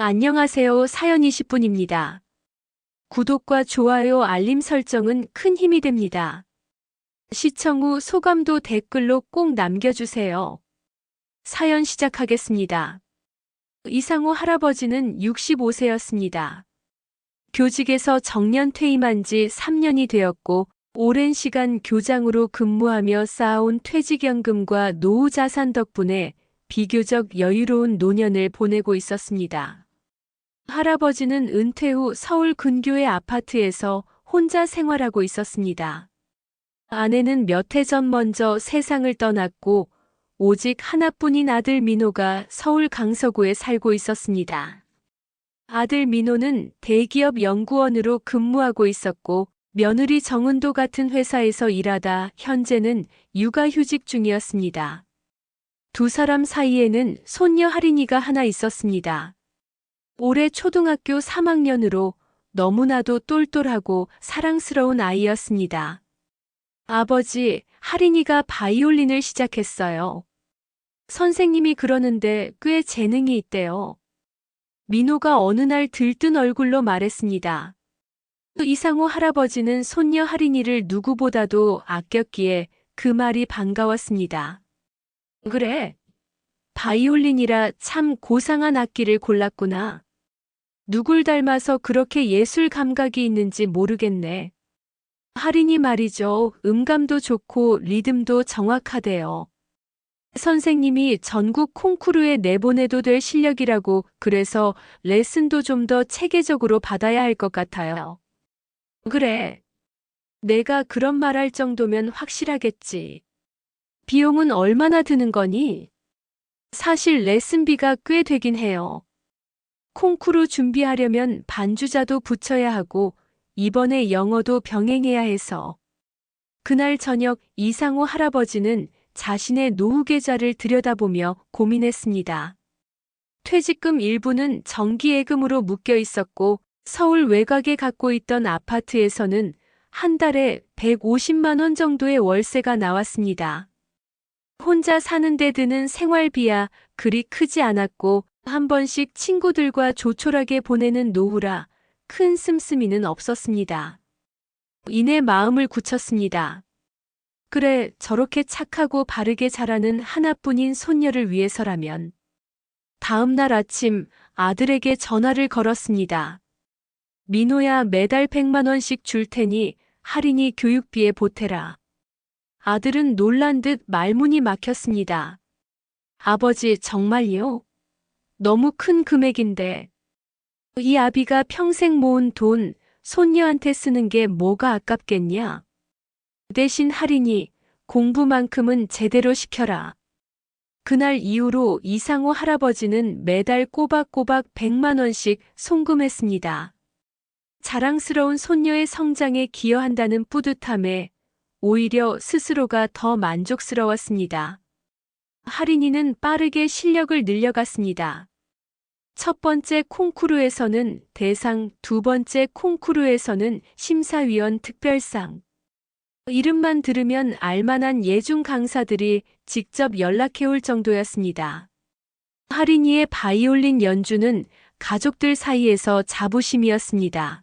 안녕하세요. 사연 20분입니다. 구독과 좋아요, 알림 설정은 큰 힘이 됩니다. 시청 후 소감도 댓글로 꼭 남겨주세요. 사연 시작하겠습니다. 이상호 할아버지는 65세였습니다. 교직에서 정년 퇴임한 지 3년이 되었고, 오랜 시간 교장으로 근무하며 쌓아온 퇴직연금과 노후자산 덕분에 비교적 여유로운 노년을 보내고 있었습니다. 할아버지는 은퇴 후 서울 근교의 아파트에서 혼자 생활하고 있었습니다. 아내는 몇 해 전 먼저 세상을 떠났고 오직 하나뿐인 아들 민호가 서울 강서구에 살고 있었습니다. 아들 민호는 대기업 연구원으로 근무하고 있었고 며느리 정은도 같은 회사에서 일하다 현재는 육아휴직 중이었습니다. 두 사람 사이에는 손녀 하린이가 하나 있었습니다. 올해 초등학교 3학년으로 너무나도 똘똘하고 사랑스러운 아이였습니다. 아버지, 하린이가 바이올린을 시작했어요. 선생님이 그러는데 꽤 재능이 있대요. 민호가 어느 날 들뜬 얼굴로 말했습니다. 이상호 할아버지는 손녀 하린이를 누구보다도 아꼈기에 그 말이 반가웠습니다. 그래, 바이올린이라 참 고상한 악기를 골랐구나. 누굴 닮아서 그렇게 예술 감각이 있는지 모르겠네. 하린이 말이죠. 음감도 좋고 리듬도 정확하대요. 선생님이 전국 콩쿠르에 내보내도 될 실력이라고 그래서 레슨도 좀 더 체계적으로 받아야 할 것 같아요. 그래. 내가 그런 말할 정도면 확실하겠지. 비용은 얼마나 드는 거니? 사실 레슨비가 꽤 되긴 해요. 콩쿠르 준비하려면 반주자도 붙여야 하고 이번에 영어도 병행해야 해서. 그날 저녁 이상호 할아버지는 자신의 노후 계좌를 들여다보며 고민했습니다. 퇴직금 일부는 정기예금으로 묶여 있었고 서울 외곽에 갖고 있던 아파트에서는 한 달에 150만 원 정도의 월세가 나왔습니다. 혼자 사는데 드는 생활비야 그리 크지 않았고 한 번씩 친구들과 조촐하게 보내는 노후라 큰 씀씀이는 없었습니다. 이내 마음을 굳혔습니다. 그래, 저렇게 착하고 바르게 자라는 하나뿐인 손녀를 위해서라면. 다음 날 아침 아들에게 전화를 걸었습니다. 민호야, 매달 100만 원씩 줄 테니 할인이 교육비에 보태라. 아들은 놀란 듯 말문이 막혔습니다. 아버지, 정말요? 너무 큰 금액인데. 이 아비가 평생 모은 돈 손녀한테 쓰는 게 뭐가 아깝겠냐? 대신 할인이 공부만큼은 제대로 시켜라. 그날 이후로 이상호 할아버지는 매달 꼬박꼬박 100만 원씩 송금했습니다. 자랑스러운 손녀의 성장에 기여한다는 뿌듯함에 오히려 스스로가 더 만족스러웠습니다. 할인이는 빠르게 실력을 늘려갔습니다. 첫 번째 콩쿠르에서는 대상, 두 번째 콩쿠르에서는 심사위원 특별상. 이름만 들으면 알만한 예중 강사들이 직접 연락해올 정도였습니다. 할인이의 바이올린 연주는 가족들 사이에서 자부심이었습니다.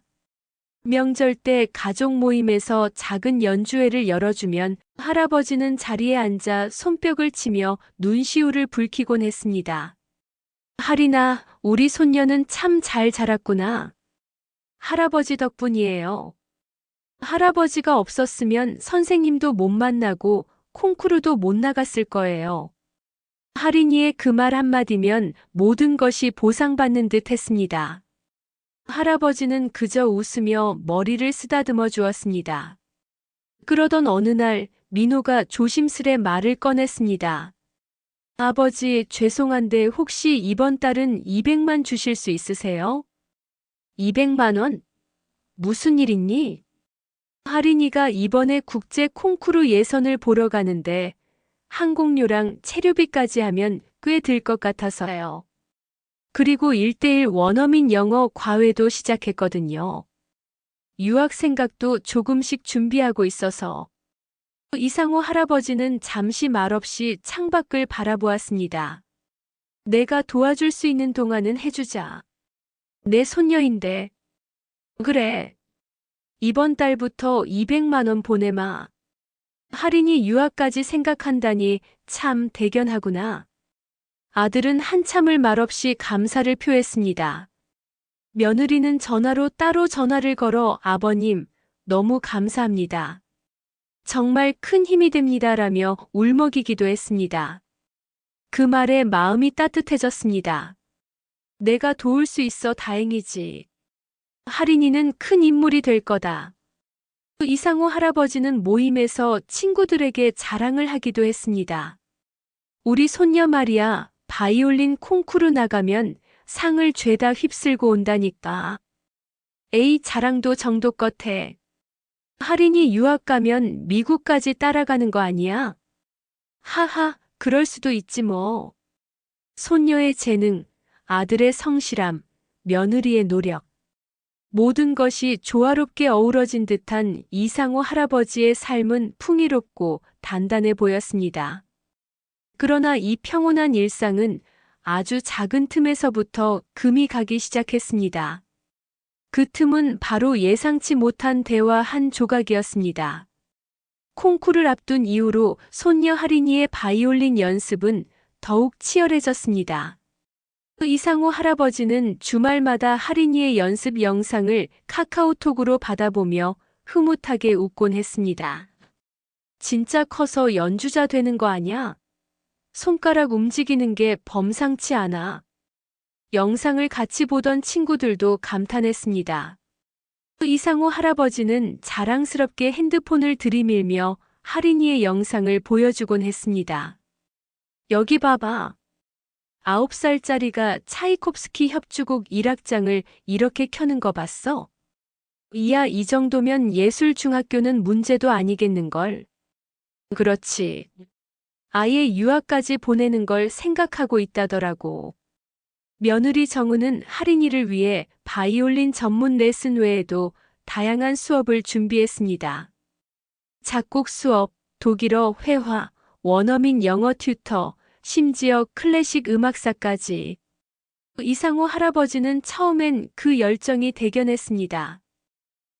명절 때 가족 모임에서 작은 연주회를 열어주면 할아버지는 자리에 앉아 손뼉을 치며 눈시울을 붉히곤 했습니다. 할인아, 우리 손녀는 참 잘 자랐구나. 할아버지 덕분이에요. 할아버지가 없었으면 선생님도 못 만나고 콩쿠르도 못 나갔을 거예요. 할인이의 그 말 한마디면 모든 것이 보상받는 듯 했습니다. 할아버지는 그저 웃으며 머리를 쓰다듬어 주었습니다. 그러던 어느 날 민호가 조심스레 말을 꺼냈습니다. 아버지, 죄송한데 혹시 이번 달은 200만 주실 수 있으세요? 200만 원? 무슨 일 있니? 할인이가 이번에 국제 콩쿠르 예선을 보러 가는데 항공료랑 체류비까지 하면 꽤 들 것 같아서요. 그리고 1:1 원어민 영어 과외도 시작했거든요. 유학 생각도 조금씩 준비하고 있어서. 이상호 할아버지는 잠시 말없이 창밖을 바라보았습니다. 내가 도와줄 수 있는 동안은 해주자. 내 손녀인데. 그래. 이번 달부터 200만 원 보내마. 할인이 유학까지 생각한다니 참 대견하구나. 아들은 한참을 말없이 감사를 표했습니다. 며느리는 전화로 따로 전화를 걸어 아버님, 너무 감사합니다. 정말 큰 힘이 됩니다라며 울먹이기도 했습니다. 그 말에 마음이 따뜻해졌습니다. 내가 도울 수 있어 다행이지. 할인이는 큰 인물이 될 거다. 이상호 할아버지는 모임에서 친구들에게 자랑을 하기도 했습니다. 우리 손녀 말이야, 바이올린 콩쿠르 나가면 상을 죄다 휩쓸고 온다니까. 에이, 자랑도 정도껏 해. 할인이 유학 가면 미국까지 따라가는 거 아니야? 하하, 그럴 수도 있지 뭐. 손녀의 재능, 아들의 성실함, 며느리의 노력. 모든 것이 조화롭게 어우러진 듯한 이상호 할아버지의 삶은 풍요롭고 단단해 보였습니다. 그러나 이 평온한 일상은 아주 작은 틈에서부터 금이 가기 시작했습니다. 그 틈은 바로 예상치 못한 대화 한 조각이었습니다. 콩쿠르를 앞둔 이후로 손녀 할인이의 바이올린 연습은 더욱 치열해졌습니다. 이상호 할아버지는 주말마다 할인이의 연습 영상을 카카오톡으로 받아보며 흐뭇하게 웃곤 했습니다. 진짜 커서 연주자 되는 거 아냐? 손가락 움직이는 게 범상치 않아. 영상을 같이 보던 친구들도 감탄했습니다. 이상호 할아버지는 자랑스럽게 핸드폰을 들이밀며 할인이의 영상을 보여주곤 했습니다. 여기 봐봐. 9살짜리가 차이콥스키 협주곡 1악장을 이렇게 켜는 거 봤어? 이야, 이 정도면 예술중학교는 문제도 아니겠는걸. 그렇지. 아예 유학까지 보내는 걸 생각하고 있다더라고. 며느리 정은은 할인이를 위해 바이올린 전문 레슨 외에도 다양한 수업을 준비했습니다. 작곡 수업, 독일어 회화, 원어민 영어 튜터, 심지어 클래식 음악사까지. 이상호 할아버지는 처음엔 그 열정이 대견했습니다.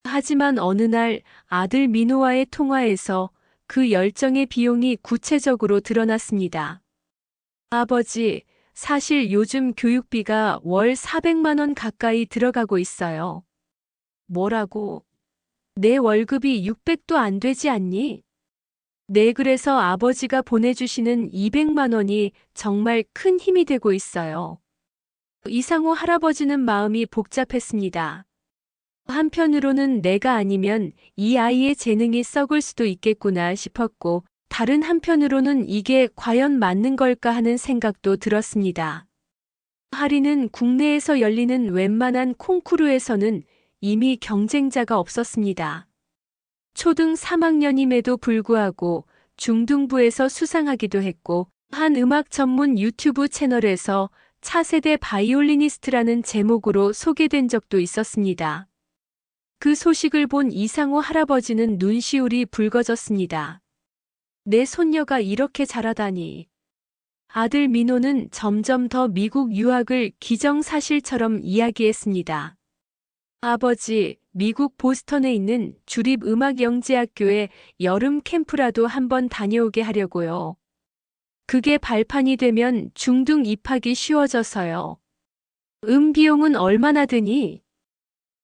하지만 어느 날 아들 민호와의 통화에서 그 열정의 비용이 구체적으로 드러났습니다. 아버지, 사실 요즘 교육비가 월 400만 원 가까이 들어가고 있어요. 뭐라고? 내 월급이 600도 안 되지 않니? 네, 그래서 아버지가 보내주시는 200만 원이 정말 큰 힘이 되고 있어요. 이상호 할아버지는 마음이 복잡했습니다. 한편으로는 내가 아니면 이 아이의 재능이 썩을 수도 있겠구나 싶었고, 다른 한편으로는 이게 과연 맞는 걸까 하는 생각도 들었습니다. 할인은 국내에서 열리는 웬만한 콩쿠르에서는 이미 경쟁자가 없었습니다. 초등 3학년임에도 불구하고 중등부에서 수상하기도 했고, 한 음악 전문 유튜브 채널에서 차세대 바이올리니스트라는 제목으로 소개된 적도 있었습니다. 그 소식을 본 이상호 할아버지는 눈시울이 붉어졌습니다. 내 손녀가 이렇게 잘하다니. 아들 민호는 점점 더 미국 유학을 기정사실처럼 이야기했습니다. 아버지, 미국 보스턴에 있는 주립음악영재학교에 여름 캠프라도 한번 다녀오게 하려고요. 그게 발판이 되면 중등 입학이 쉬워져서요. 비용은 얼마나 드니?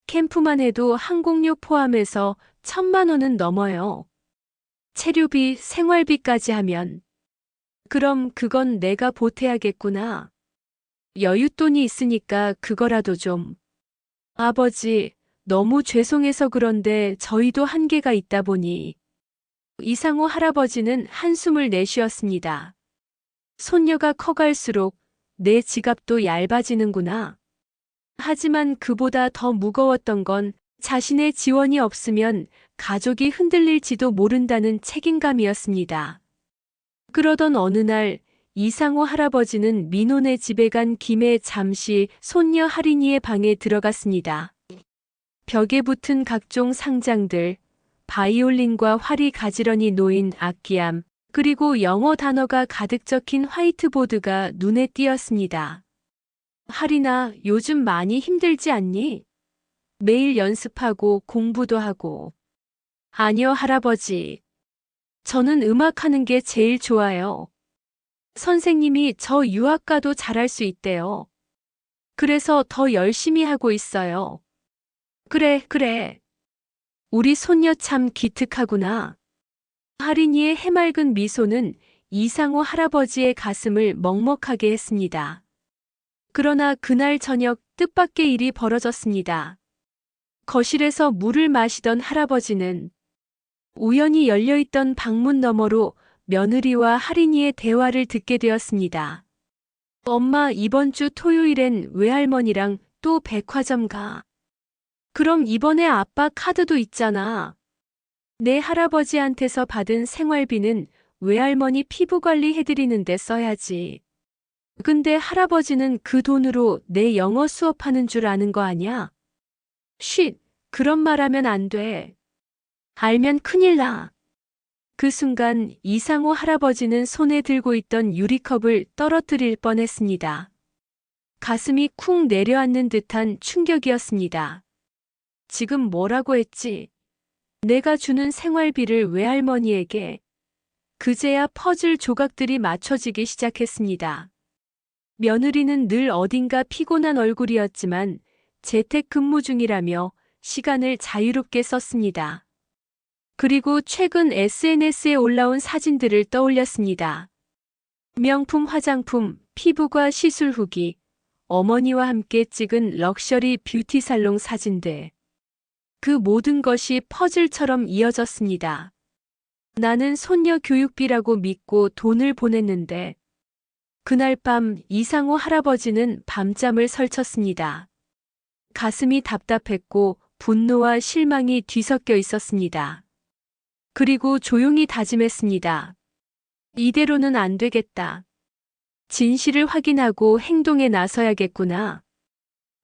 캠프만 해도 항공료 포함해서 1,000만 원은 넘어요. 체류비, 생활비까지 하면. 그럼 그건 내가 보태야겠구나. 여윳돈이 있으니까 그거라도 좀. 아버지, 너무 죄송해서 그런데 저희도 한계가 있다 보니. 이상호 할아버지는 한숨을 내쉬었습니다. 손녀가 커갈수록 내 지갑도 얇아지는구나. 하지만 그보다 더 무거웠던 건 자신의 지원이 없으면 가족이 흔들릴지도 모른다는 책임감이었습니다. 그러던 어느 날 이상호 할아버지는 민호네 집에 간 김에 잠시 손녀 할인이의 방에 들어갔습니다. 벽에 붙은 각종 상장들, 바이올린과 활이 가지런히 놓인 악기함, 그리고 영어 단어가 가득 적힌 화이트보드가 눈에 띄었습니다. 할인아, 요즘 많이 힘들지 않니? 매일 연습하고 공부도 하고. 아니요, 할아버지. 저는 음악하는 게 제일 좋아요. 선생님이 저 유학가도 잘할 수 있대요. 그래서 더 열심히 하고 있어요. 그래, 그래. 우리 손녀 참 기특하구나. 할인이의 해맑은 미소는 이상호 할아버지의 가슴을 먹먹하게 했습니다. 그러나 그날 저녁 뜻밖의 일이 벌어졌습니다. 거실에서 물을 마시던 할아버지는 우연히 열려있던 방문 너머로 며느리와 할인이의 대화를 듣게 되었습니다. 엄마, 이번 주 토요일엔 외할머니랑 또 백화점 가. 그럼 이번에 아빠 카드도 있잖아. 내 할아버지한테서 받은 생활비는 외할머니 피부관리 해드리는데 써야지. 근데 할아버지는 그 돈으로 내 영어 수업하는 줄 아는 거 아냐? 쉿, 그런 말 하면 안 돼. 알면 큰일 나. 그 순간 이상호 할아버지는 손에 들고 있던 유리컵을 떨어뜨릴 뻔했습니다. 가슴이 쿵 내려앉는 듯한 충격이었습니다. 지금 뭐라고 했지? 내가 주는 생활비를 외할머니에게. 그제야 퍼즐 조각들이 맞춰지기 시작했습니다. 며느리는 늘 어딘가 피곤한 얼굴이었지만 재택근무 중이라며 시간을 자유롭게 썼습니다. 그리고 최근 SNS에 올라온 사진들을 떠올렸습니다. 명품 화장품, 피부과 시술 후기, 어머니와 함께 찍은 럭셔리 뷰티 살롱 사진들. 그 모든 것이 퍼즐처럼 이어졌습니다. 나는 손녀 교육비라고 믿고 돈을 보냈는데 그날 밤 이상호 할아버지는 밤잠을 설쳤습니다. 가슴이 답답했고 분노와 실망이 뒤섞여 있었습니다. 그리고 조용히 다짐했습니다. 이대로는 안 되겠다. 진실을 확인하고 행동에 나서야겠구나.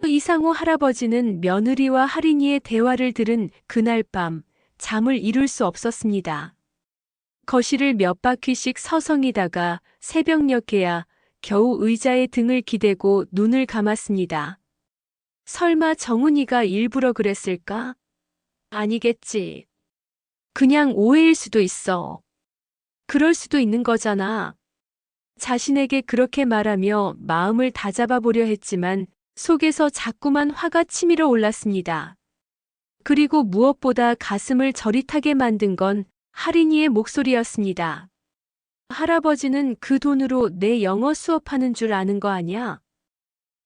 이상호 할아버지는 며느리와 할인이의 대화를 들은 그날 밤 잠을 이룰 수 없었습니다. 거실을 몇 바퀴씩 서성이다가 새벽녘에야 겨우 의자에 등을 기대고 눈을 감았습니다. 설마 정훈이가 일부러 그랬을까? 아니겠지. 그냥 오해일 수도 있어. 그럴 수도 있는 거잖아. 자신에게 그렇게 말하며 마음을 다잡아 보려 했지만 속에서 자꾸만 화가 치밀어 올랐습니다. 그리고 무엇보다 가슴을 저릿하게 만든 건 할인이의 목소리였습니다. 할아버지는 그 돈으로 내 영어 수업하는 줄 아는 거 아냐?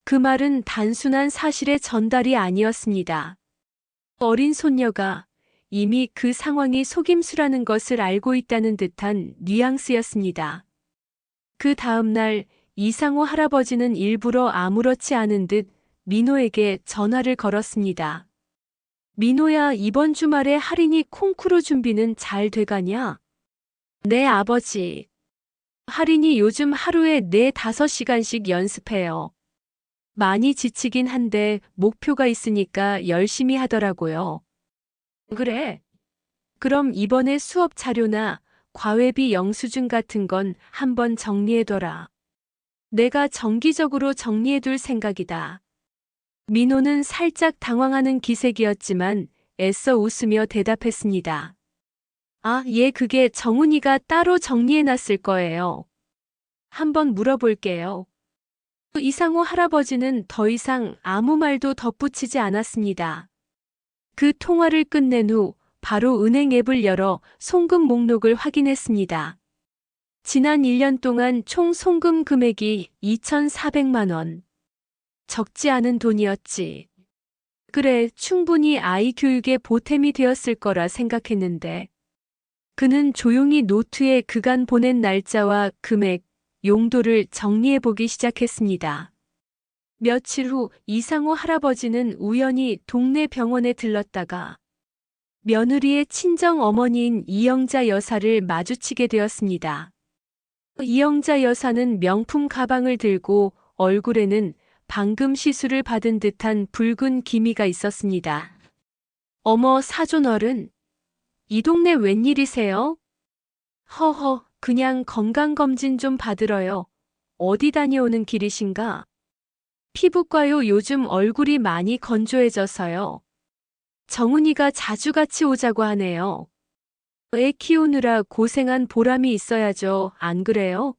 그 말은 단순한 사실의 전달이 아니었습니다. 어린 손녀가 이미 그 상황이 속임수라는 것을 알고 있다는 듯한 뉘앙스였습니다. 그 다음 날 이상호 할아버지는 일부러 아무렇지 않은 듯 민호에게 전화를 걸었습니다. 민호야, 이번 주말에 할인이 콩쿠르 준비는 잘 돼가냐? 네, 아버지. 할인이 요즘 하루에 4~5시간씩 연습해요. 많이 지치긴 한데 목표가 있으니까 열심히 하더라고요. 그래. 그럼 이번에 수업 자료나 과외비 영수증 같은 건 한번 정리해둬라. 내가 정기적으로 정리해둘 생각이다. 민호는 살짝 당황하는 기색이었지만 애써 웃으며 대답했습니다. 아, 예, 그게 정훈이가 따로 정리해놨을 거예요. 한번 물어볼게요. 이상호 할아버지는 더 이상 아무 말도 덧붙이지 않았습니다. 그 통화를 끝낸 후 바로 은행 앱을 열어 송금 목록을 확인했습니다. 지난 1년 동안 총 송금 금액이 2,400만 원. 적지 않은 돈이었지. 그래, 충분히 아이 교육에 보탬이 되었을 거라 생각했는데. 그는 조용히 노트에 그간 보낸 날짜와 금액, 용도를 정리해보기 시작했습니다. 며칠 후 이상호 할아버지는 우연히 동네 병원에 들렀다가 며느리의 친정 어머니인 이영자 여사를 마주치게 되었습니다. 이영자 여사는 명품 가방을 들고 얼굴에는 방금 시술을 받은 듯한 붉은 기미가 있었습니다. 어머, 사촌어른. 이 동네 웬일이세요? 허허, 그냥 건강검진 좀 받으러요. 어디 다녀오는 길이신가? 피부과요. 요즘 얼굴이 많이 건조해져서요. 정은이가 자주 같이 오자고 하네요. 애 키우느라 고생한 보람이 있어야죠. 안 그래요?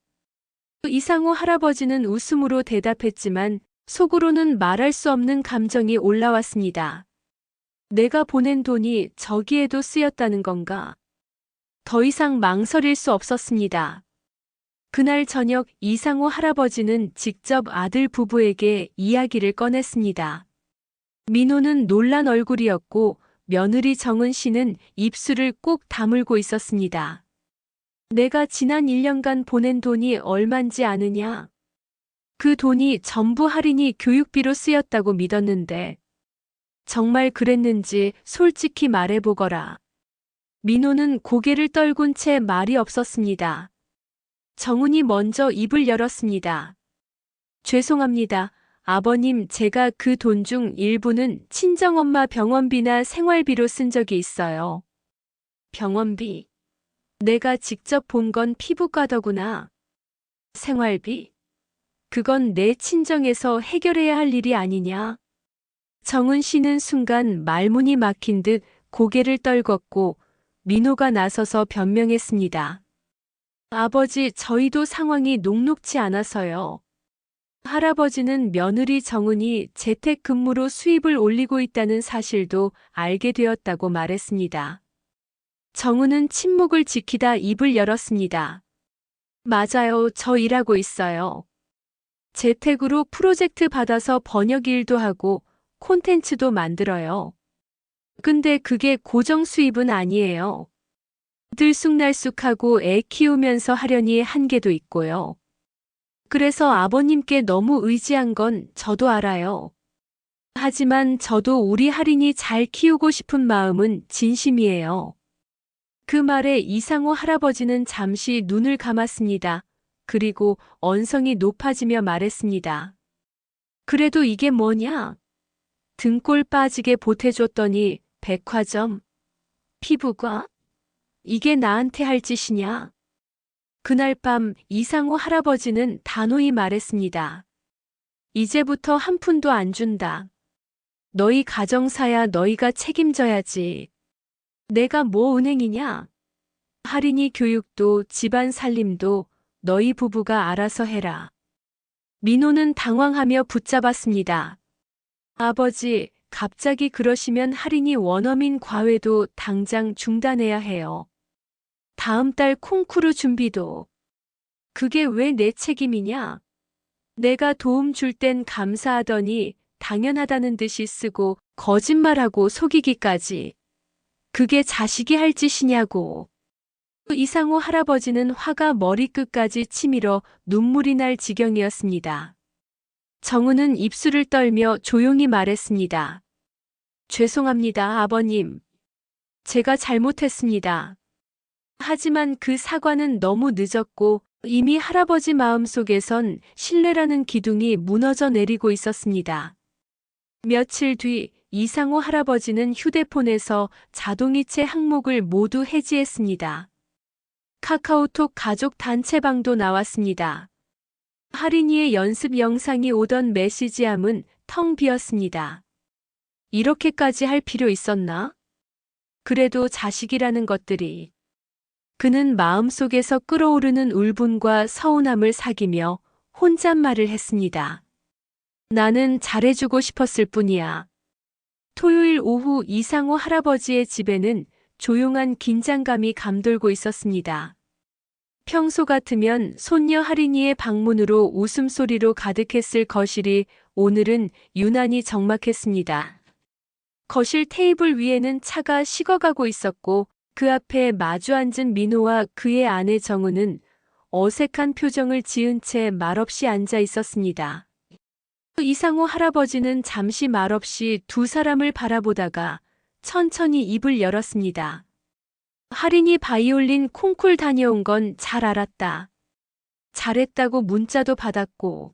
이상호 할아버지는 웃음으로 대답했지만 속으로는 말할 수 없는 감정이 올라왔습니다. 내가 보낸 돈이 저기에도 쓰였다는 건가? 더 이상 망설일 수 없었습니다. 그날 저녁 이상호 할아버지는 직접 아들 부부에게 이야기를 꺼냈습니다. 민호는 놀란 얼굴이었고 며느리 정은 씨는 입술을 꼭 다물고 있었습니다. 내가 지난 1년간 보낸 돈이 얼만지 아느냐? 그 돈이 전부 할인이 교육비로 쓰였다고 믿었는데 정말 그랬는지 솔직히 말해보거라. 민호는 고개를 떨군 채 말이 없었습니다. 정은이 먼저 입을 열었습니다. 죄송합니다. 아버님, 제가 그 돈 중 일부는 친정엄마 병원비나 생활비로 쓴 적이 있어요. 병원비? 내가 직접 본 건 피부과더구나. 생활비? 그건 내 친정에서 해결해야 할 일이 아니냐? 정은 씨는 순간 말문이 막힌 듯 고개를 떨궜고 민호가 나서서 변명했습니다. 아버지, 저희도 상황이 녹록치 않아서요. 할아버지는 며느리 정은이 재택근무로 수입을 올리고 있다는 사실도 알게 되었다고 말했습니다. 정은은 침묵을 지키다 입을 열었습니다. 맞아요. 저 일하고 있어요. 재택으로 프로젝트 받아서 번역 일도 하고 콘텐츠도 만들어요. 근데 그게 고정 수입은 아니에요. 들쑥날쑥하고 애 키우면서 하려니 한계도 있고요. 그래서 아버님께 너무 의지한 건 저도 알아요. 하지만 저도 우리 할인이 잘 키우고 싶은 마음은 진심이에요. 그 말에 이상호 할아버지는 잠시 눈을 감았습니다. 그리고 언성이 높아지며 말했습니다. 그래도 이게 뭐냐? 등골 빠지게 보태줬더니 백화점, 피부과? 이게 나한테 할 짓이냐? 그날 밤 이상호 할아버지는 단호히 말했습니다. 이제부터 한 푼도 안 준다. 너희 가정사야 너희가 책임져야지. 내가 뭐 은행이냐? 할인이 교육도 집안 살림도 너희 부부가 알아서 해라. 민호는 당황하며 붙잡았습니다. 아버지, 갑자기 그러시면 할인이 원어민 과외도 당장 중단해야 해요. 다음 달 콩쿠르 준비도. 그게 왜 내 책임이냐? 내가 도움 줄 땐 감사하더니 당연하다는 듯이 쓰고 거짓말하고 속이기까지. 그게 자식이 할 짓이냐고. 이상호 할아버지는 화가 머리끝까지 치밀어 눈물이 날 지경이었습니다. 정은은 입술을 떨며 조용히 말했습니다. 죄송합니다, 아버님. 제가 잘못했습니다. 하지만 그 사과는 너무 늦었고 이미 할아버지 마음속에선 신뢰라는 기둥이 무너져 내리고 있었습니다. 며칠 뒤 이상호 할아버지는 휴대폰에서 자동이체 항목을 모두 해지했습니다. 카카오톡 가족 단체방도 나왔습니다. 할인이의 연습 영상이 오던 메시지함은 텅 비었습니다. 이렇게까지 할 필요 있었나? 그래도 자식이라는 것들이. 그는 마음속에서 끓어오르는 울분과 서운함을 사귀며 혼잣말을 했습니다. 나는 잘해주고 싶었을 뿐이야. 토요일 오후 이상호 할아버지의 집에는 조용한 긴장감이 감돌고 있었습니다. 평소 같으면 손녀 할인이의 방문으로 웃음소리로 가득했을 거실이 오늘은 유난히 적막했습니다. 거실 테이블 위에는 차가 식어가고 있었고 그 앞에 마주 앉은 민호와 그의 아내 정은은 어색한 표정을 지은 채 말없이 앉아 있었습니다. 이상호 할아버지는 잠시 말없이 두 사람을 바라보다가 천천히 입을 열었습니다. 할인이 바이올린 콩쿨 다녀온 건 잘 알았다. 잘했다고 문자도 받았고.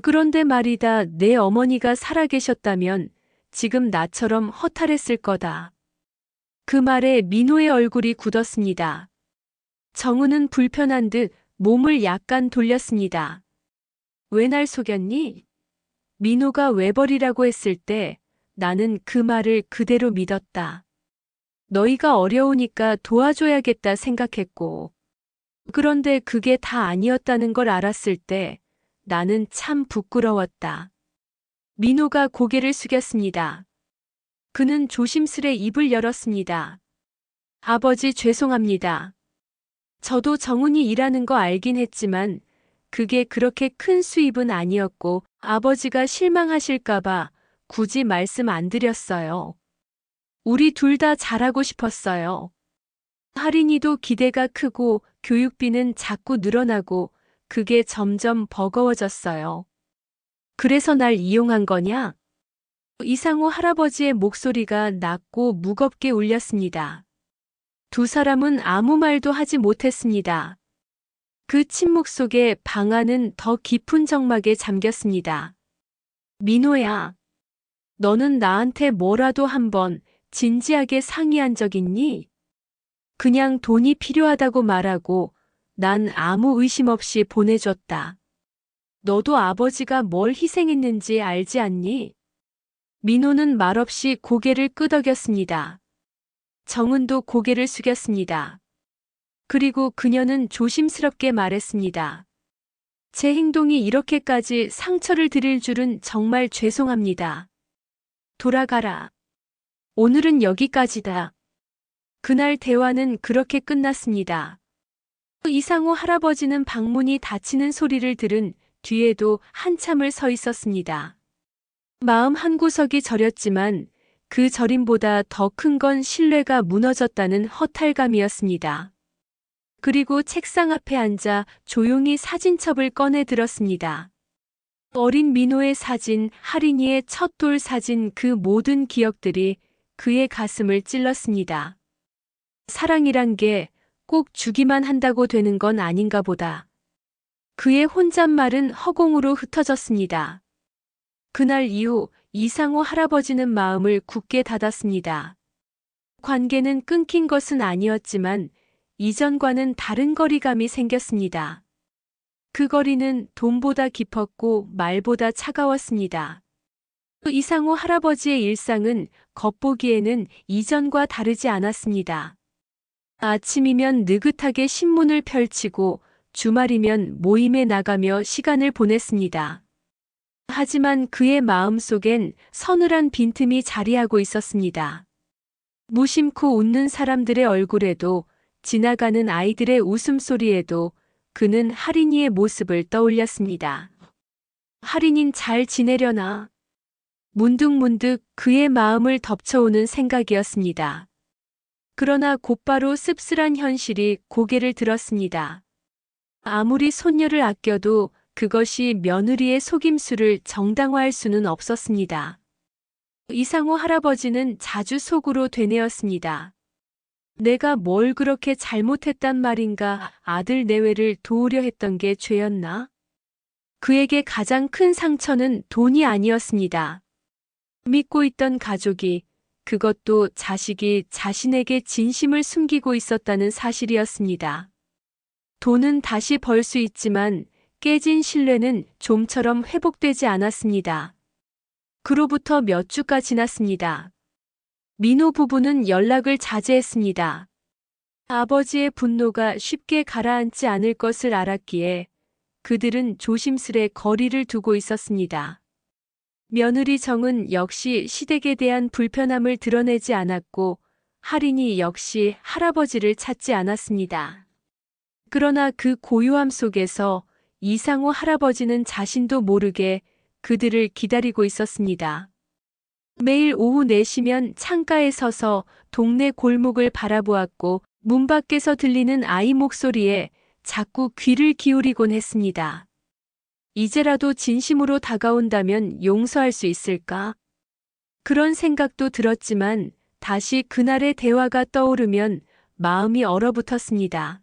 그런데 말이다, 내 어머니가 살아계셨다면 지금 나처럼 허탈했을 거다. 그 말에 민호의 얼굴이 굳었습니다. 정은은 불편한 듯 몸을 약간 돌렸습니다. 왜 날 속였니? 민호가 외벌이라고 했을 때 나는 그 말을 그대로 믿었다. 너희가 어려우니까 도와줘야겠다 생각했고, 그런데 그게 다 아니었다는 걸 알았을 때 나는 참 부끄러웠다. 민호가 고개를 숙였습니다. 그는 조심스레 입을 열었습니다. 아버지 죄송합니다. 저도 정훈이 일하는 거 알긴 했지만 그게 그렇게 큰 수입은 아니었고 아버지가 실망하실까봐 굳이 말씀 안 드렸어요. 우리 둘 다 잘하고 싶었어요. 할인이도 기대가 크고 교육비는 자꾸 늘어나고 그게 점점 버거워졌어요. 그래서 날 이용한 거냐? 이상호 할아버지의 목소리가 낮고 무겁게 울렸습니다. 두 사람은 아무 말도 하지 못했습니다. 그 침묵 속에 방 안은 더 깊은 적막에 잠겼습니다. 민호야, 너는 나한테 뭐라도 한번 진지하게 상의한 적 있니? 그냥 돈이 필요하다고 말하고 난 아무 의심 없이 보내줬다. 너도 아버지가 뭘 희생했는지 알지 않니? 민호는 말없이 고개를 끄덕였습니다. 정은도 고개를 숙였습니다. 그리고 그녀는 조심스럽게 말했습니다. 제 행동이 이렇게까지 상처를 드릴 줄은 정말 죄송합니다. 돌아가라. 오늘은 여기까지다. 그날 대화는 그렇게 끝났습니다. 이상호 할아버지는 방문이 닫히는 소리를 들은 뒤에도 한참을 서 있었습니다. 마음 한구석이 저렸지만 그 저림보다 더 큰 건 신뢰가 무너졌다는 허탈감이었습니다. 그리고 책상 앞에 앉아 조용히 사진첩을 꺼내 들었습니다. 어린 민호의 사진, 할인이의 첫 돌 사진, 그 모든 기억들이 그의 가슴을 찔렀습니다. 사랑이란 게 꼭 주기만 한다고 되는 건 아닌가 보다. 그의 혼잣말은 허공으로 흩어졌습니다. 그날 이후 이상호 할아버지는 마음을 굳게 닫았습니다. 관계는 끊긴 것은 아니었지만 이전과는 다른 거리감이 생겼습니다. 그 거리는 돈보다 깊었고 말보다 차가웠습니다. 이상호 할아버지의 일상은 겉보기에는 이전과 다르지 않았습니다. 아침이면 느긋하게 신문을 펼치고 주말이면 모임에 나가며 시간을 보냈습니다. 하지만 그의 마음속엔 서늘한 빈틈이 자리하고 있었습니다. 무심코 웃는 사람들의 얼굴에도 지나가는 아이들의 웃음소리에도 그는 할인이의 모습을 떠올렸습니다. 할인인 잘 지내려나? 문득문득 그의 마음을 덮쳐오는 생각이었습니다. 그러나 곧바로 씁쓸한 현실이 고개를 들었습니다. 아무리 손녀를 아껴도 그것이 며느리의 속임수를 정당화할 수는 없었습니다. 이상호 할아버지는 자주 속으로 되뇌었습니다. 내가 뭘 그렇게 잘못했단 말인가, 아들 내외를 도우려 했던 게 죄였나? 그에게 가장 큰 상처는 돈이 아니었습니다. 믿고 있던 가족이, 그것도 자식이 자신에게 진심을 숨기고 있었다는 사실이었습니다. 돈은 다시 벌 수 있지만 깨진 신뢰는 좀처럼 회복되지 않았습니다. 그로부터 몇 주가 지났습니다. 민호 부부는 연락을 자제했습니다. 아버지의 분노가 쉽게 가라앉지 않을 것을 알았기에 그들은 조심스레 거리를 두고 있었습니다. 며느리 정은 역시 시댁에 대한 불편함을 드러내지 않았고 할인이 역시 할아버지를 찾지 않았습니다. 그러나 그 고요함 속에서 이상호 할아버지는 자신도 모르게 그들을 기다리고 있었습니다. 매일 오후 4시면 창가에 서서 동네 골목을 바라보았고 문 밖에서 들리는 아이 목소리에 자꾸 귀를 기울이곤 했습니다. 이제라도 진심으로 다가온다면 용서할 수 있을까? 그런 생각도 들었지만 다시 그날의 대화가 떠오르면 마음이 얼어붙었습니다.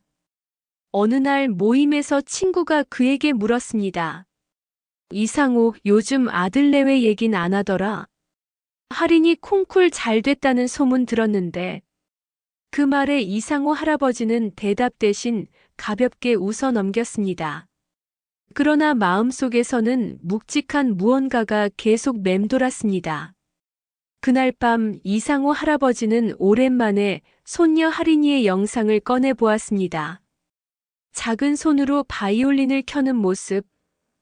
어느 날 모임에서 친구가 그에게 물었습니다. 이상호, 요즘 아들 내외 얘긴 안 하더라. 할인이 콩쿨 잘 됐다는 소문 들었는데. 그 말에 이상호 할아버지는 대답 대신 가볍게 웃어 넘겼습니다. 그러나 마음속에서는 묵직한 무언가가 계속 맴돌았습니다. 그날 밤 이상호 할아버지는 오랜만에 손녀 할인이의 영상을 꺼내 보았습니다. 작은 손으로 바이올린을 켜는 모습,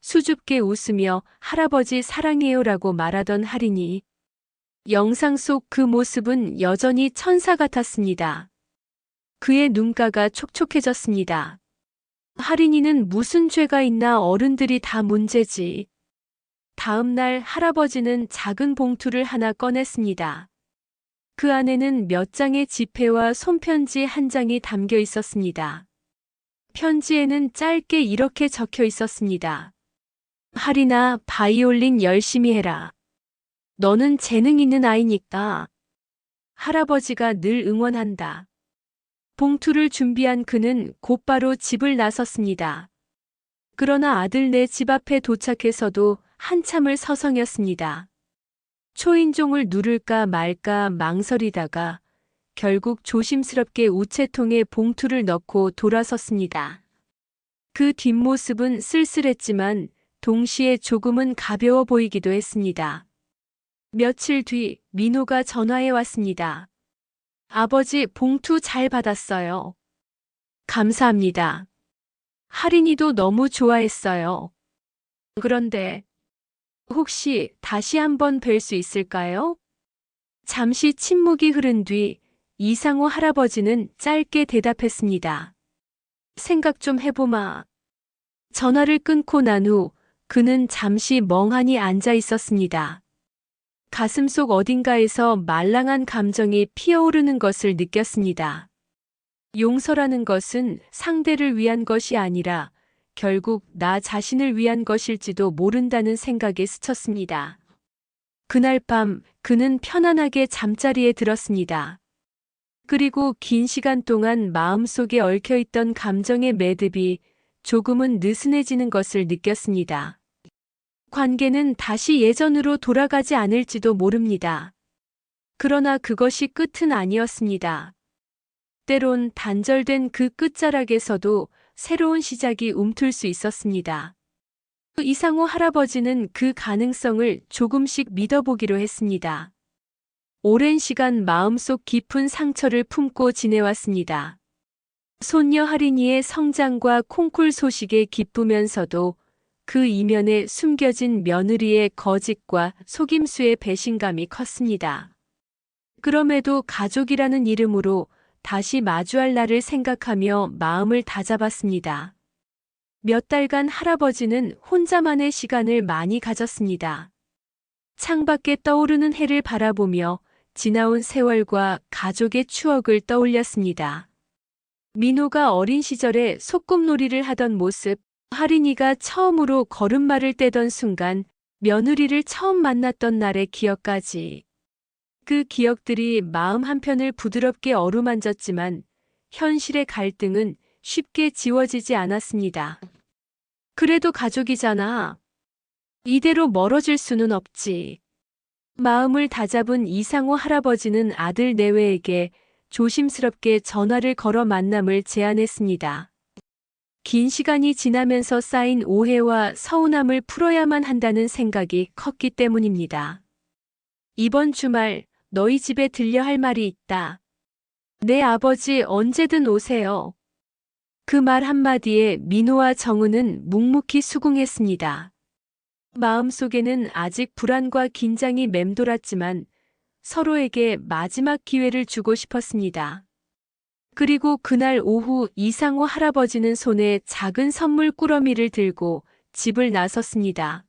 수줍게 웃으며 할아버지 사랑해요라고 말하던 할인이. 영상 속 그 모습은 여전히 천사 같았습니다. 그의 눈가가 촉촉해졌습니다. 할인이는 무슨 죄가 있나, 어른들이 다 문제지. 다음 날 할아버지는 작은 봉투를 하나 꺼냈습니다. 그 안에는 몇 장의 지폐와 손편지 한 장이 담겨 있었습니다. 편지에는 짧게 이렇게 적혀 있었습니다. 할인아, 바이올린 열심히 해라. 너는 재능 있는 아이니까. 할아버지가 늘 응원한다. 봉투를 준비한 그는 곧바로 집을 나섰습니다. 그러나 아들네 집 앞에 도착해서도 한참을 서성였습니다. 초인종을 누를까 말까 망설이다가 결국 조심스럽게 우체통에 봉투를 넣고 돌아섰습니다. 그 뒷모습은 쓸쓸했지만 동시에 조금은 가벼워 보이기도 했습니다. 며칠 뒤 민호가 전화해 왔습니다. 아버지, 봉투 잘 받았어요. 감사합니다. 할인이도 너무 좋아했어요. 그런데 혹시 다시 한번 뵐 수 있을까요? 잠시 침묵이 흐른 뒤 이상호 할아버지는 짧게 대답했습니다. 생각 좀 해보마. 전화를 끊고 난 후 그는 잠시 멍하니 앉아 있었습니다. 가슴속 어딘가에서 말랑한 감정이 피어오르는 것을 느꼈습니다. 용서라는 것은 상대를 위한 것이 아니라 결국 나 자신을 위한 것일지도 모른다는 생각에 스쳤습니다. 그날 밤 그는 편안하게 잠자리에 들었습니다. 그리고 긴 시간 동안 마음속에 얽혀있던 감정의 매듭이 조금은 느슨해지는 것을 느꼈습니다. 관계는 다시 예전으로 돌아가지 않을지도 모릅니다. 그러나 그것이 끝은 아니었습니다. 때론 단절된 그 끝자락에서도 새로운 시작이 움틀 수 있었습니다. 이상호 할아버지는 그 가능성을 조금씩 믿어보기로 했습니다. 오랜 시간 마음속 깊은 상처를 품고 지내왔습니다. 손녀 할인이의 성장과 콩쿨 소식에 기쁘면서도 그 이면에 숨겨진 며느리의 거짓과 속임수의 배신감이 컸습니다. 그럼에도 가족이라는 이름으로 다시 마주할 날을 생각하며 마음을 다잡았습니다. 몇 달간 할아버지는 혼자만의 시간을 많이 가졌습니다. 창밖에 떠오르는 해를 바라보며 지나온 세월과 가족의 추억을 떠올렸습니다. 민호가 어린 시절에 소꿉놀이를 하던 모습, 할인이가 처음으로 걸음마를 떼던 순간, 며느리를 처음 만났던 날의 기억까지. 그 기억들이 마음 한편을 부드럽게 어루만졌지만 현실의 갈등은 쉽게 지워지지 않았습니다. 그래도 가족이잖아. 이대로 멀어질 수는 없지. 마음을 다잡은 이상호 할아버지는 아들 내외에게 조심스럽게 전화를 걸어 만남을 제안했습니다. 긴 시간이 지나면서 쌓인 오해와 서운함을 풀어야만 한다는 생각이 컸기 때문입니다. 이번 주말 너희 집에 들려 할 말이 있다. 내 아버지 언제든 오세요. 그 말 한마디에 민호와 정은은 묵묵히 수긍했습니다. 마음속에는 아직 불안과 긴장이 맴돌았지만 서로에게 마지막 기회를 주고 싶었습니다. 그리고 그날 오후 이상호 할아버지는 손에 작은 선물 꾸러미를 들고 집을 나섰습니다.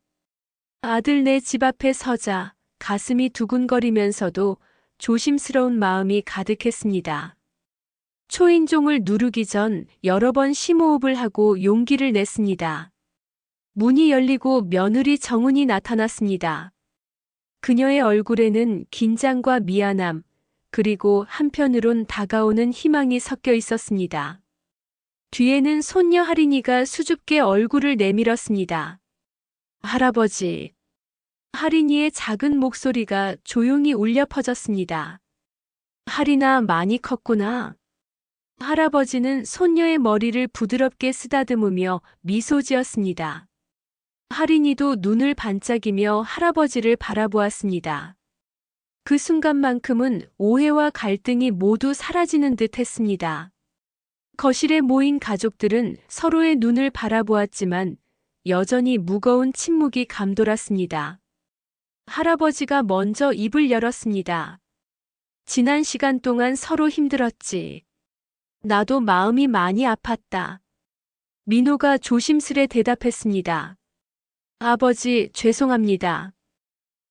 아들네 집 앞에 서자 가슴이 두근거리면서도 조심스러운 마음이 가득했습니다. 초인종을 누르기 전 여러 번 심호흡을 하고 용기를 냈습니다. 문이 열리고 며느리 정은이 나타났습니다. 그녀의 얼굴에는 긴장과 미안함, 그리고 한편으론 다가오는 희망이 섞여 있었습니다. 뒤에는 손녀 할인이가 수줍게 얼굴을 내밀었습니다. 할아버지. 할인이의 작은 목소리가 조용히 울려 퍼졌습니다. 할인아, 많이 컸구나. 할아버지는 손녀의 머리를 부드럽게 쓰다듬으며 미소 지었습니다. 할인이도 눈을 반짝이며 할아버지를 바라보았습니다. 그 순간만큼은 오해와 갈등이 모두 사라지는 듯 했습니다. 거실에 모인 가족들은 서로의 눈을 바라보았지만 여전히 무거운 침묵이 감돌았습니다. 할아버지가 먼저 입을 열었습니다. 지난 시간 동안 서로 힘들었지. 나도 마음이 많이 아팠다. 민호가 조심스레 대답했습니다. 아버지, 죄송합니다.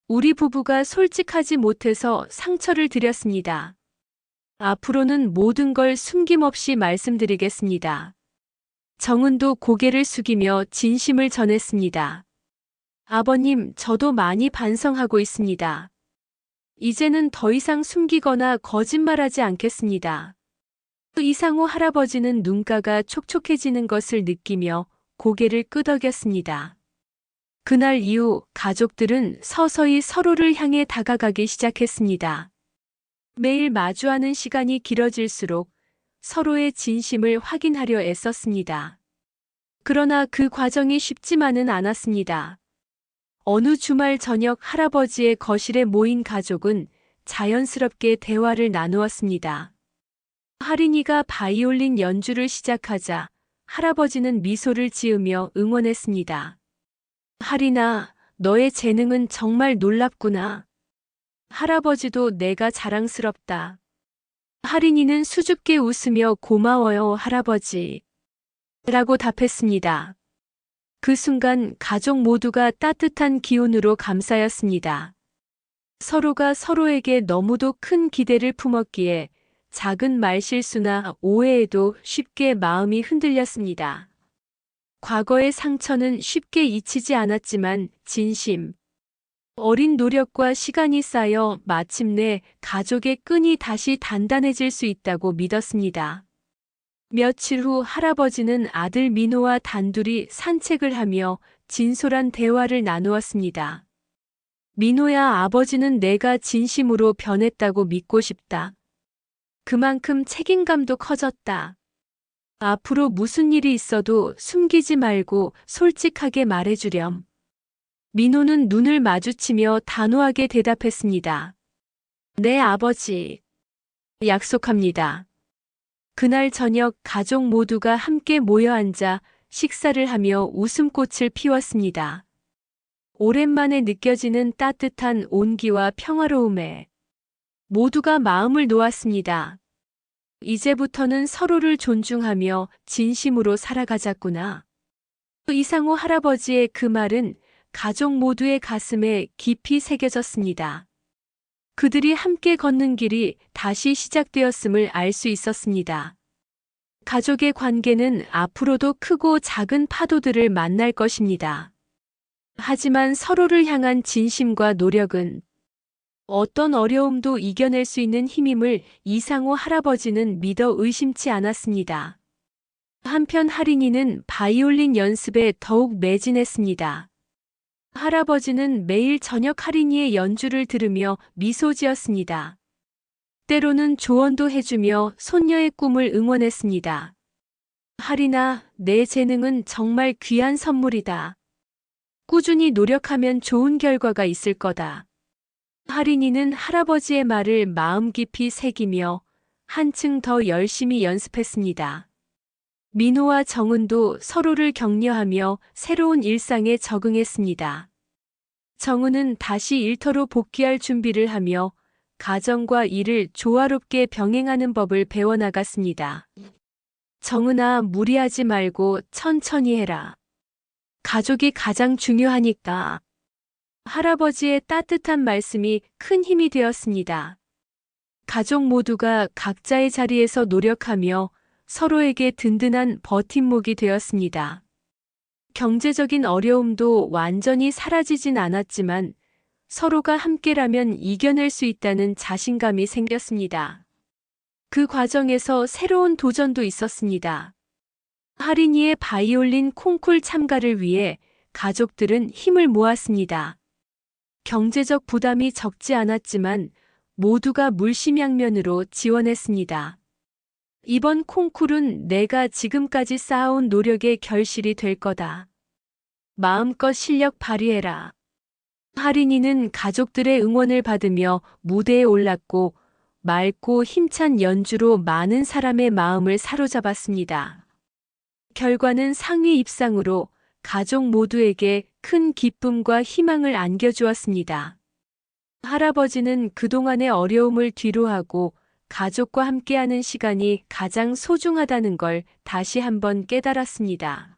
우리 부부가 솔직하지 못해서 상처를 드렸습니다. 앞으로는 모든 걸 숨김없이 말씀드리겠습니다. 정은도 고개를 숙이며 진심을 전했습니다. 아버님, 저도 많이 반성하고 있습니다. 이제는 더 이상 숨기거나 거짓말하지 않겠습니다. 이상호 할아버지는 눈가가 촉촉해지는 것을 느끼며 고개를 끄덕였습니다. 그날 이후 가족들은 서서히 서로를 향해 다가가기 시작했습니다. 매일 마주하는 시간이 길어질수록 서로의 진심을 확인하려 애썼습니다. 그러나 그 과정이 쉽지만은 않았습니다. 어느 주말 저녁 할아버지의 거실에 모인 가족은 자연스럽게 대화를 나누었습니다. 할인이가 바이올린 연주를 시작하자 할아버지는 미소를 지으며 응원했습니다. 할인아, 너의 재능은 정말 놀랍구나. 할아버지도 내가 자랑스럽다. 할인이는 수줍게 웃으며 고마워요, 할아버지. 라고 답했습니다. 그 순간 가족 모두가 따뜻한 기운으로 감싸였습니다. 서로가 서로에게 너무도 큰 기대를 품었기에 작은 말실수나 오해에도 쉽게 마음이 흔들렸습니다. 과거의 상처는 쉽게 잊히지 않았지만 진심, 어린 노력과 시간이 쌓여 마침내 가족의 끈이 다시 단단해질 수 있다고 믿었습니다. 며칠 후 할아버지는 아들 민호와 단둘이 산책을 하며 진솔한 대화를 나누었습니다. 민호야, 아버지는 내가 진심으로 변했다고 믿고 싶다. 그만큼 책임감도 커졌다. 앞으로 무슨 일이 있어도 숨기지 말고 솔직하게 말해주렴. 민호는 눈을 마주치며 단호하게 대답했습니다. 네, 아버지. 약속합니다. 그날 저녁 가족 모두가 함께 모여 앉아 식사를 하며 웃음꽃을 피웠습니다. 오랜만에 느껴지는 따뜻한 온기와 평화로움에 모두가 마음을 놓았습니다. 이제부터는 서로를 존중하며 진심으로 살아가자꾸나. 이상호 할아버지의 그 말은 가족 모두의 가슴에 깊이 새겨졌습니다. 그들이 함께 걷는 길이 다시 시작되었음을 알 수 있었습니다. 가족의 관계는 앞으로도 크고 작은 파도들을 만날 것입니다. 하지만 서로를 향한 진심과 노력은 어떤 어려움도 이겨낼 수 있는 힘임을 이상호 할아버지는 믿어 의심치 않았습니다. 한편 할인이는 바이올린 연습에 더욱 매진했습니다. 할아버지는 매일 저녁 할인이의 연주를 들으며 미소 지었습니다. 때로는 조언도 해주며 손녀의 꿈을 응원했습니다. 할인아, 내 재능은 정말 귀한 선물이다. 꾸준히 노력하면 좋은 결과가 있을 거다. 할인이는 할아버지의 말을 마음 깊이 새기며 한층 더 열심히 연습했습니다. 민호와 정은도 서로를 격려하며 새로운 일상에 적응했습니다. 정은은 다시 일터로 복귀할 준비를 하며 가정과 일을 조화롭게 병행하는 법을 배워나갔습니다. 정은아, 무리하지 말고 천천히 해라. 가족이 가장 중요하니까. 할아버지의 따뜻한 말씀이 큰 힘이 되었습니다. 가족 모두가 각자의 자리에서 노력하며 서로에게 든든한 버팀목이 되었습니다. 경제적인 어려움도 완전히 사라지진 않았지만 서로가 함께라면 이겨낼 수 있다는 자신감이 생겼습니다. 그 과정에서 새로운 도전도 있었습니다. 할인이의 바이올린 콩쿨 참가를 위해 가족들은 힘을 모았습니다. 경제적 부담이 적지 않았지만 모두가 물심양면으로 지원했습니다. 이번 콩쿨은 내가 지금까지 쌓아온 노력의 결실이 될 거다. 마음껏 실력 발휘해라. 할인이는 가족들의 응원을 받으며 무대에 올랐고 맑고 힘찬 연주로 많은 사람의 마음을 사로잡았습니다. 결과는 상위 입상으로 가족 모두에게 큰 기쁨과 희망을 안겨주었습니다. 할아버지는 그동안의 어려움을 뒤로하고 가족과 함께하는 시간이 가장 소중하다는 걸 다시 한번 깨달았습니다.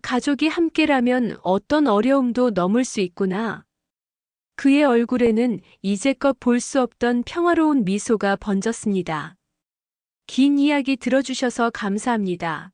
가족이 함께라면 어떤 어려움도 넘을 수 있구나. 그의 얼굴에는 이제껏 볼 수 없던 평화로운 미소가 번졌습니다. 긴 이야기 들어주셔서 감사합니다.